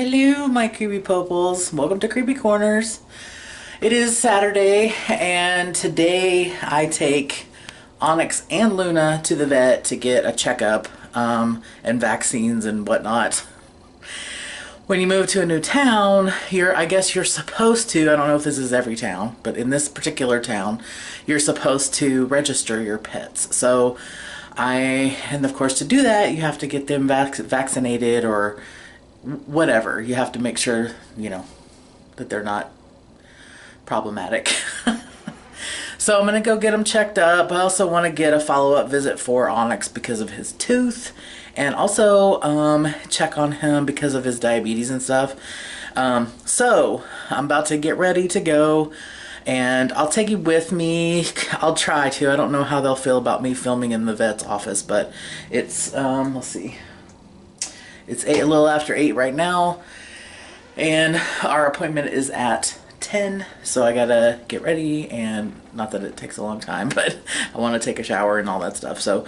Hello, my creepy poples. Welcome to Creepy Corners. It is Saturday, and today I take Onyx and Luna to the vet to get a checkup and vaccines and whatnot. When you move to a new town, I guess you're supposed to, I don't know if this is every town, but in this particular town, you're supposed to register your pets. So and of course to do that, you have to get them vaccinated or whatever. You have to make sure, that they're not problematic. So I'm gonna go get them checked up. I also want to get a follow-up visit for Onyx because of his tooth, and also check on him because of his diabetes and stuff. So I'm about to get ready to go, and I'll take you with me. I'll try to. I don't know how they'll feel about me filming in the vet's office, but it's let's see. It's a little after 8 right now, and our appointment is at 10, so I gotta get ready, and not that it takes a long time, but I want to take a shower and all that stuff. So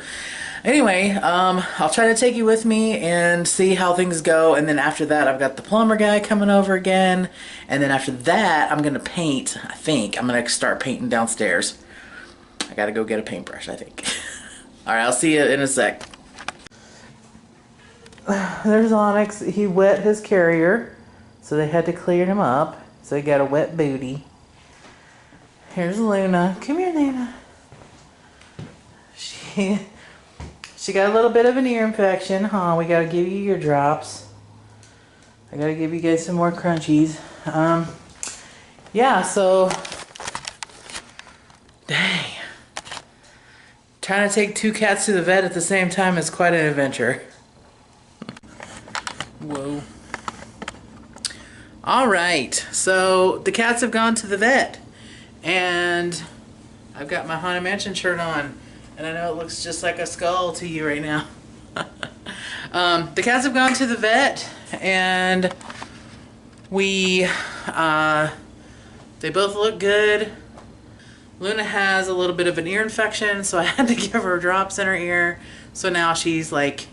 anyway, I'll try to take you with me and see how things go, and then after that I've got the plumber guy coming over again, and then after that I'm gonna paint. I think I'm gonna start painting downstairs. I gotta go get a paintbrush, I think. Alright, I'll see you in a sec. There's Onyx. He wet his carrier, so they had to clean him up. So he got a wet booty. Here's Luna. Come here, Luna. She got a little bit of an ear infection, huh? We gotta give you ear drops. I gotta give you guys some more crunchies. Yeah, so dang. Trying to take 2 cats to the vet at the same time is quite an adventure. Whoa. Alright, so the cats have gone to the vet, and I've got my Haunted Mansion shirt on, and I know it looks just like a skull to you right now. The cats have gone to the vet, and they both look good. Luna has a little bit of an ear infection, so I had to give her drops in her ear, so now she's like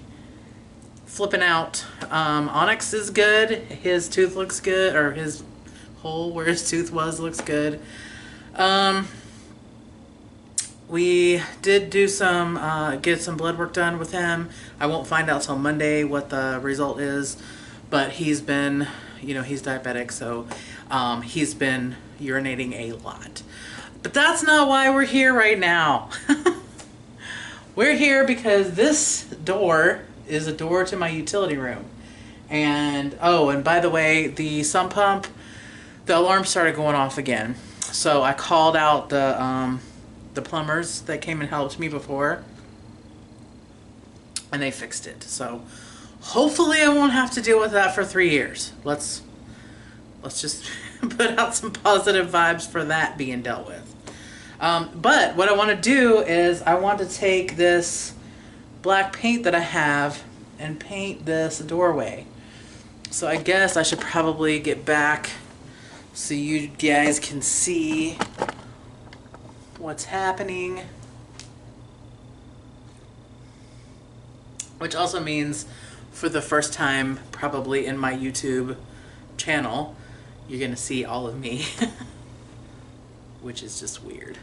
flipping out. Onyx is good. His tooth looks good, or his hole where his tooth was looks good. We did do get some blood work done with him. I won't find out till Monday what the result is, but he's been, he's diabetic, so he's been urinating a lot. But that's not why we're here right now. We're here because this door is a door to my utility room. And and by the way, the sump pump, the alarm started going off again. So I called out the plumbers that came and helped me before, and they fixed it. So hopefully I won't have to deal with that for 3 years. Let's just put out some positive vibes for that being dealt with. But what I want to do is I want to take this black paint that I have and paint this doorway. So I guess I should probably get back so you guys can see what's happening. Which also means for the first time probably in my YouTube channel, you're gonna see all of me. Which is just weird.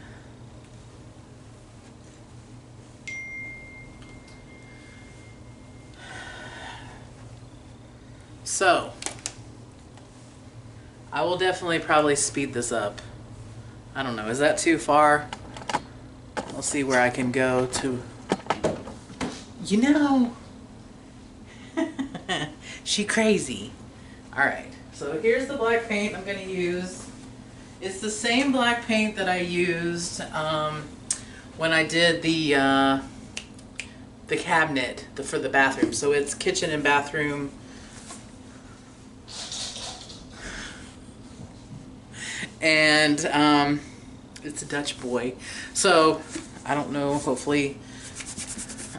So, I will definitely probably speed this up. I don't know, is that too far? We'll see where I can go to. She crazy. Alright, so here's the black paint I'm going to use. It's the same black paint that I used when I did the cabinet for the bathroom. So it's kitchen and bathroom. And it's a Dutch boy, so I don't know, hopefully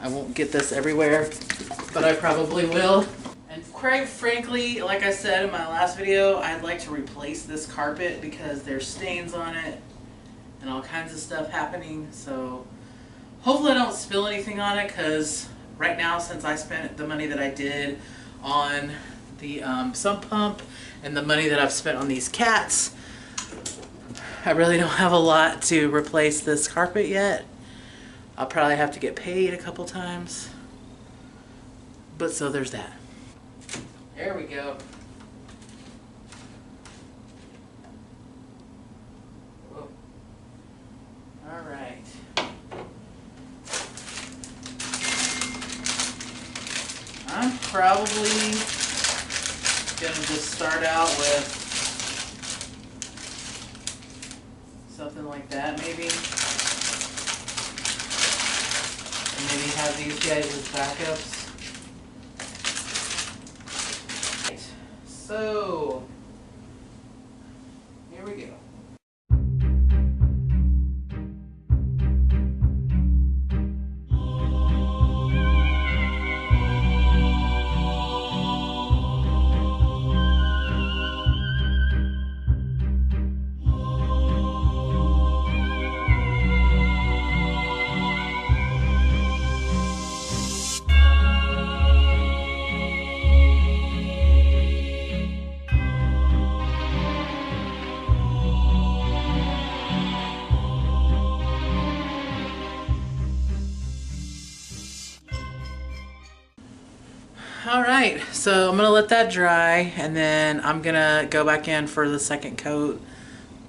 I won't get this everywhere, but I probably will. And quite frankly, like I said in my last video, I'd like to replace this carpet because there's stains on it and all kinds of stuff happening. So hopefully I don't spill anything on it, because right now, since I spent the money that I did on the sump pump and the money that I've spent on these cats, I really don't have a lot to replace this carpet yet. I'll probably have to get paid a couple times. But so there's that. There we go. Whoa. All right. I'm probably gonna just start out with something like that, maybe. And maybe have these guys as backups. So, here we go. All right, so I'm gonna let that dry, and then I'm gonna go back in for the second coat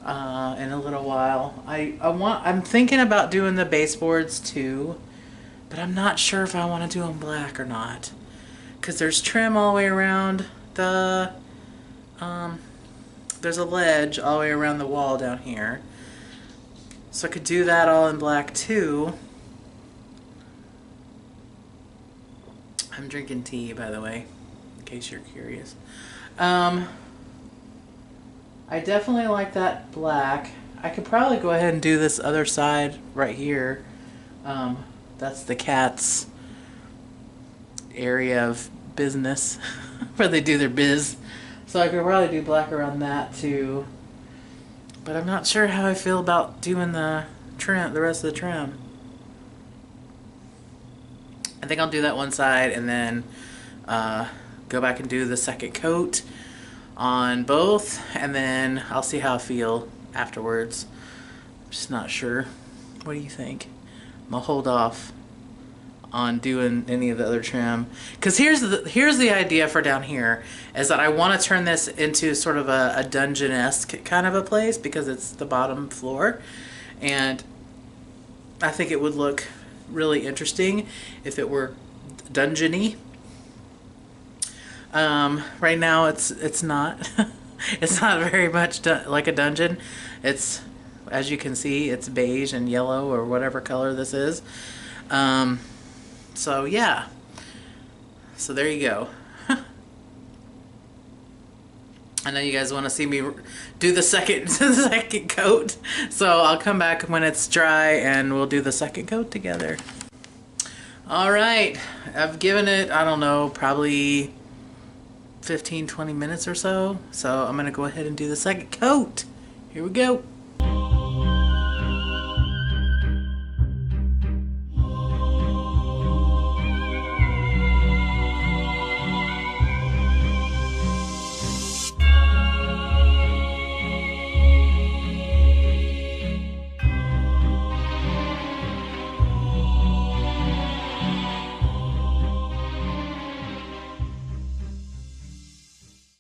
in a little while. I'm thinking about doing the baseboards too, but I'm not sure if I want to do them black or not, because there's trim all the way around the there's a ledge all the way around the wall down here, so I could do that all in black too. I'm drinking tea, by the way, in case you're curious. I definitely like that black. I could probably go ahead and do this other side right here. That's the cat's area of business where they do their biz. So I could probably do black around that too. But I'm not sure how I feel about doing the trim, the rest of the trim. I think I'll do that one side and then go back and do the second coat on both, and then I'll see how I feel afterwards. I'm just not sure. What do you think? I'm gonna hold off on doing any of the other trim, because here's the idea for down here, is that I want to turn this into sort of a dungeon-esque kind of a place, because it's the bottom floor, and I think it would look really interesting if it were dungeony. Right now it's not. It's not very much like a dungeon. It's, as you can see, it's beige and yellow or whatever color this is. So yeah. So there you go. I know you guys want to see me do the second coat, so I'll come back when it's dry and we'll do the second coat together. All right, I've given it, I don't know, probably 15-20 minutes or so, so I'm gonna go ahead and do the second coat. Here we go.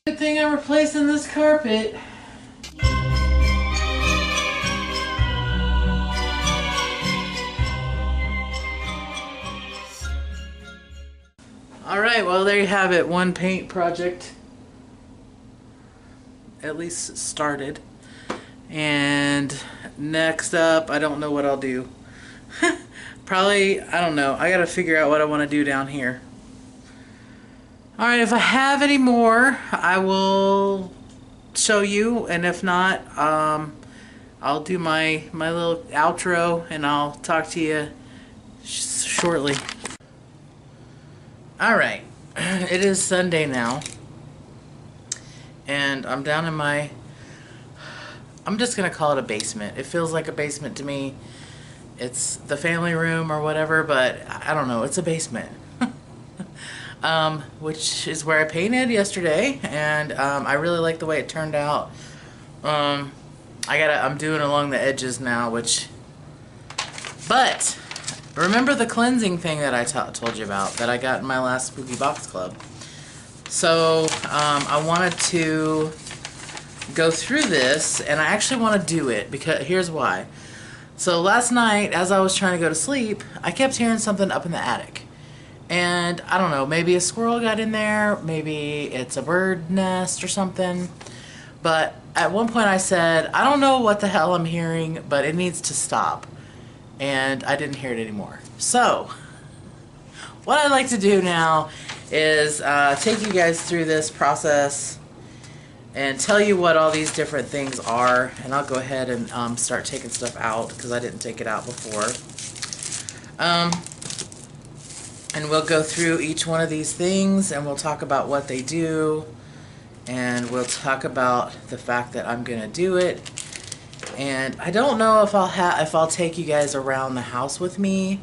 Good thing I'm replacing this carpet. Alright, well there you have it. One paint project at least started. And next up, I don't know what I'll do. Probably, I don't know. I gotta figure out what I want to do down here. Alright, if I have any more, I will show you, and if not, I'll do my little outro, and I'll talk to you shortly. Alright, it is Sunday now, and I'm down in my, I'm just gonna call it a basement. It feels like a basement to me. It's the family room or whatever, but I don't know, it's a basement. which is where I painted yesterday, and I really like the way it turned out. I'm doing along the edges now, but remember the cleansing thing that I told you about that I got in my last Spooky Box Club. So I wanted to go through this, and I actually want to do it because here's why. So last night, as I was trying to go to sleep, I kept hearing something up in the attic. And I don't know, maybe a squirrel got in there, maybe it's a bird nest or something. But at one point I said, I don't know what the hell I'm hearing, but it needs to stop. And I didn't hear it anymore. So, what I'd like to do now is take you guys through this process and tell you what all these different things are. And I'll go ahead and start taking stuff out because I didn't take it out before. And we'll go through each one of these things and we'll talk about what they do. And we'll talk about the fact that I'm going to do it. And I don't know if I'll take you guys around the house with me,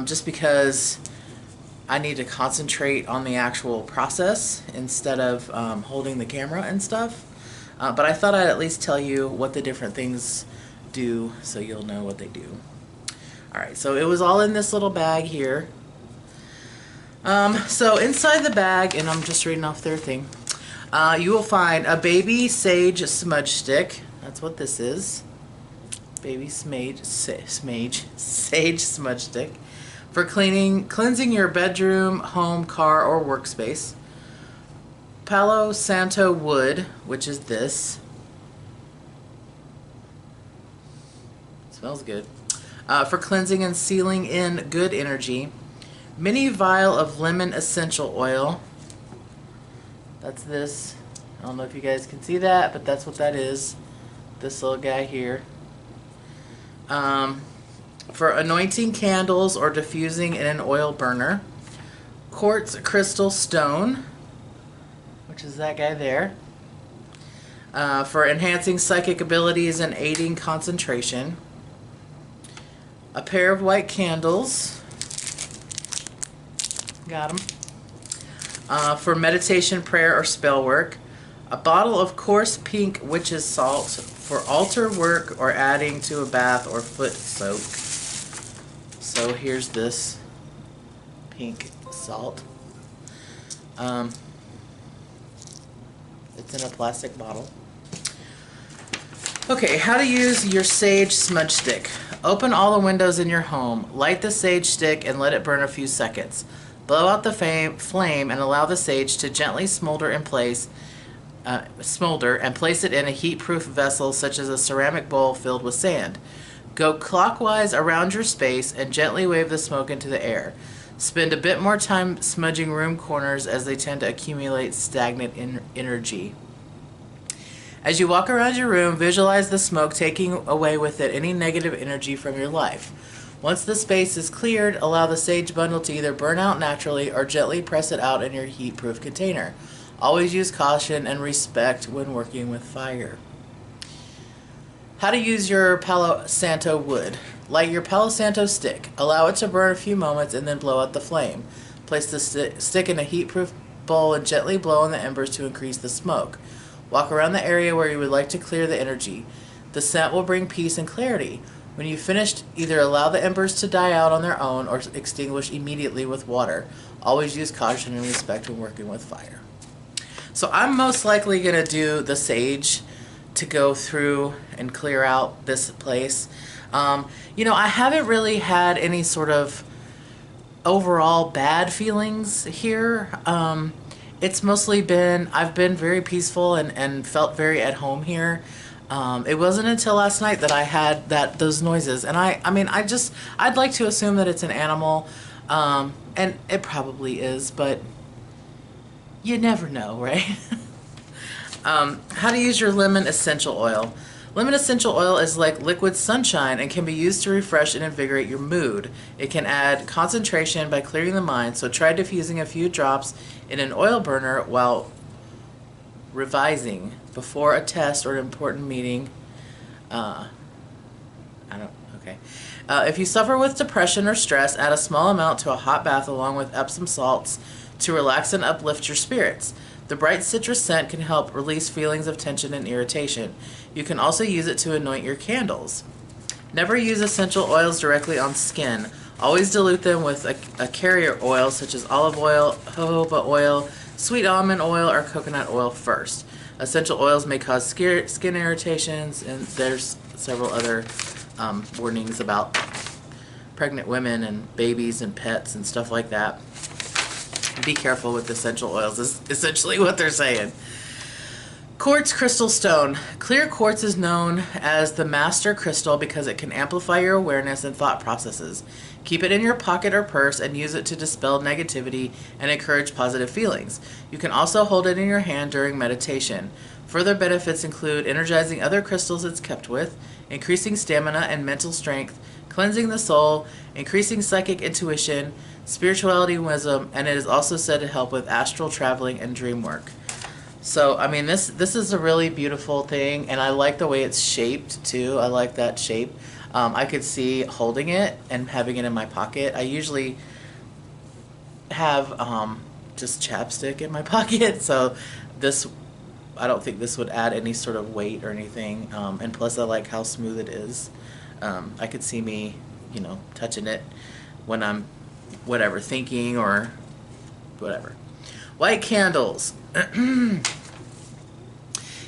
just because I need to concentrate on the actual process instead of holding the camera and stuff. But I thought I'd at least tell you what the different things do so you'll know what they do. Alright, so it was all in this little bag here. So inside the bag, and I'm just reading off their thing, you will find a baby sage smudge stick. That's what this is. Baby sage smudge stick. For cleansing your bedroom, home, car, or workspace. Palo Santo wood, which is this. Smells good. For cleansing and sealing in good energy. Mini vial of lemon essential oil. That's this. I don't know if you guys can see that, but that's what that is. This little guy here. For anointing candles or diffusing in an oil burner. Quartz crystal stone, which is that guy there. For enhancing psychic abilities and aiding concentration. A pair of white candles. Got them. For meditation, prayer, or spell work. A bottle of coarse pink witch's salt for altar work or adding to a bath or foot soak. So here's this pink salt. It's in a plastic bottle. Okay, how to use your sage smudge stick. Open all the windows in your home. Light the sage stick and let it burn a few seconds. Blow out the flame and allow the sage to gently smolder and place it in a heat-proof vessel such as a ceramic bowl filled with sand. Go clockwise around your space and gently wave the smoke into the air. Spend a bit more time smudging room corners as they tend to accumulate stagnant energy. As you walk around your room, visualize the smoke taking away with it any negative energy from your life. Once the space is cleared, allow the sage bundle to either burn out naturally or gently press it out in your heat-proof container. Always use caution and respect when working with fire. How to use your Palo Santo wood. Light your Palo Santo stick. Allow it to burn a few moments and then blow out the flame. Place the stick in a heat-proof bowl and gently blow on the embers to increase the smoke. Walk around the area where you would like to clear the energy. The scent will bring peace and clarity. When you've finished, either allow the embers to die out on their own or extinguish immediately with water. Always use caution and respect when working with fire. So I'm most likely going to do the sage to go through and clear out this place. You know, I haven't really had any sort of overall bad feelings here. It's mostly been, I've been very peaceful and felt very at home here. It wasn't until last night that I had those noises, and I'd like to assume that it's an animal, and it probably is, but you never know, right? How to use your lemon essential oil. Lemon essential oil is like liquid sunshine and can be used to refresh and invigorate your mood. It can add concentration by clearing the mind, so try diffusing a few drops in an oil burner while revising before a test or an important meeting. If you suffer with depression or stress, add a small amount to a hot bath along with Epsom salts to relax and uplift your spirits. The bright citrus scent can help release feelings of tension and irritation. You can also use it to anoint your candles. Never use essential oils directly on skin. Always dilute them with a carrier oil such as olive oil, jojoba oil, sweet almond oil, or coconut oil first. Essential oils may cause skin irritations, and there's several other warnings about pregnant women and babies and pets and stuff like that. Be careful with essential oils is essentially what they're saying. Quartz crystal stone. Clear quartz is known as the master crystal because it can amplify your awareness and thought processes. Keep it in your pocket or purse and use it to dispel negativity and encourage positive feelings. You can also hold it in your hand during meditation. Further benefits include energizing other crystals it's kept with, increasing stamina and mental strength, cleansing the soul, increasing psychic intuition, spirituality and wisdom, and it is also said to help with astral traveling and dream work. So, I mean, this is a really beautiful thing, and I like the way it's shaped, too. I like that shape. I could see holding it and having it in my pocket. I usually have just chapstick in my pocket, so I don't think this would add any sort of weight or anything, and plus I like how smooth it is. I could see me, touching it when I'm, thinking or whatever. White candles.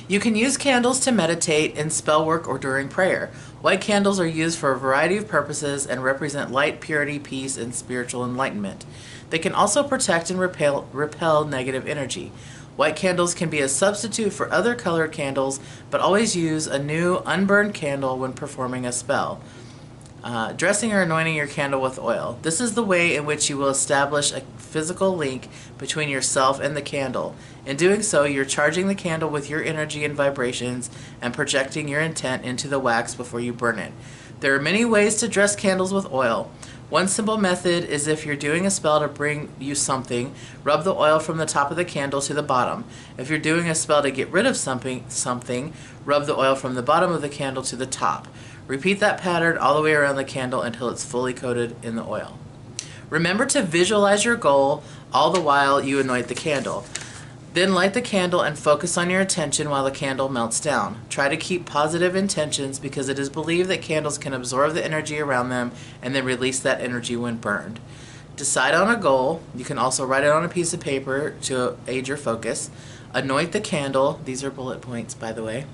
You can use candles to meditate, in spell work, or during prayer. White candles are used for a variety of purposes and represent light, purity, peace, and spiritual enlightenment. They can also protect and repel negative energy. White candles can be a substitute for other colored candles, but always use a new, unburned candle when performing a spell. Dressing or anointing your candle with oil. This is the way in which you will establish a physical link between yourself and the candle. In doing so, you're charging the candle with your energy and vibrations and projecting your intent into the wax before you burn it. There are many ways to dress candles with oil. One simple method is if you're doing a spell to bring you something, rub the oil from the top of the candle to the bottom. If you're doing a spell to get rid of something, rub the oil from the bottom of the candle to the top. Repeat that pattern all the way around the candle until it's fully coated in the oil. Remember to visualize your goal all the while you anoint the candle. Then light the candle and focus on your attention while the candle melts down. Try to keep positive intentions because it is believed that candles can absorb the energy around them and then release that energy when burned. Decide on a goal. You can also write it on a piece of paper to aid your focus. Anoint the candle. These are bullet points, by the way.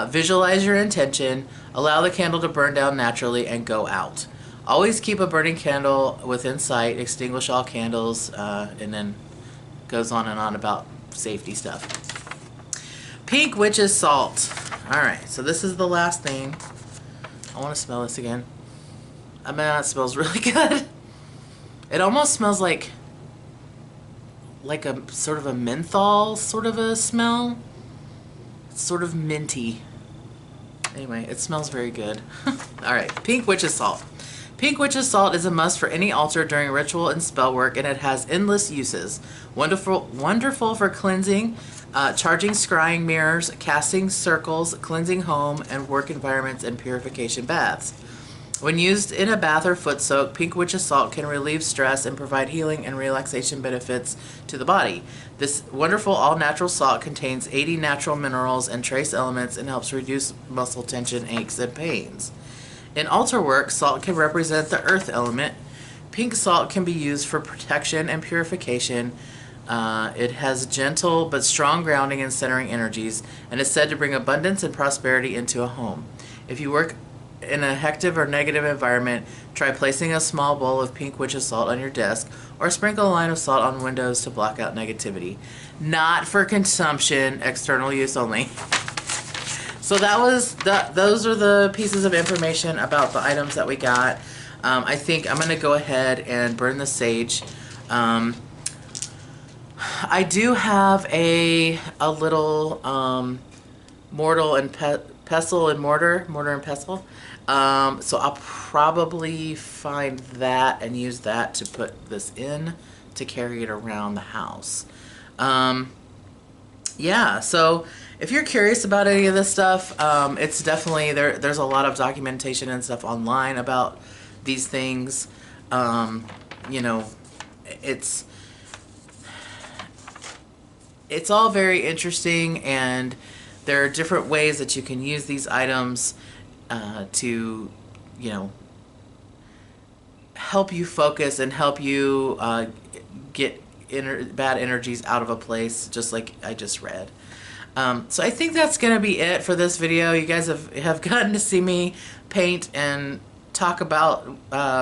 Visualize your intention. Allow the candle to burn down naturally and go out. Always keep a burning candle within sight. Extinguish all candles, and then goes on and on about safety stuff. Pink witch's salt. Alright, so this is the last thing. I want to smell this again. I mean, that smells really good. It almost smells like a sort of a menthol sort of a smell. It's sort of minty. Anyway, it smells very good. Alright, pink witch's salt. Pink witch's salt is a must for any altar during ritual and spell work, and it has endless uses. Wonderful for cleansing, charging scrying mirrors, casting circles, cleansing home and work environments, and purification baths. When used in a bath or foot soak, pink witch's salt can relieve stress and provide healing and relaxation benefits to the body. This wonderful all-natural salt contains 80 natural minerals and trace elements and helps reduce muscle tension, aches, and pains. In altar work, salt can represent the earth element. Pink salt can be used for protection and purification. It has gentle but strong grounding and centering energies, and is said to bring abundance and prosperity into a home. If you work in a hectic or negative environment, try placing a small bowl of pink witch's salt on your desk, or sprinkle a line of salt on windows to block out negativity. Not for consumption, external use only. So those are the pieces of information about the items that we got. I think I'm going to go ahead and burn the sage. I do have a little mortar and pestle. So I'll probably find that and use that to put this in to carry it around the house. Yeah, so if you're curious about any of this stuff, it's definitely, there's a lot of documentation and stuff online about these things. You know, it's it's all very interesting, and there are different ways that you can use these items to, you know, help you focus and help you get bad energies out of a place, just like I just read. So I think that's going to be it for this video. You guys have gotten to see me paint and talk about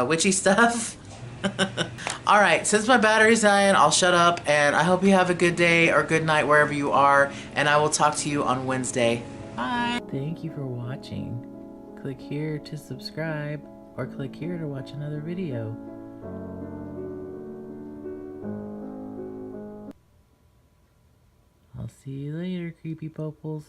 witchy stuff. All right, since my battery's dying, I'll shut up, and I hope you have a good day or good night wherever you are, and I will talk to you on Wednesday. Bye. Thank you for watching. Click here to subscribe, or click here to watch another video. I'll see you later, creepy poples.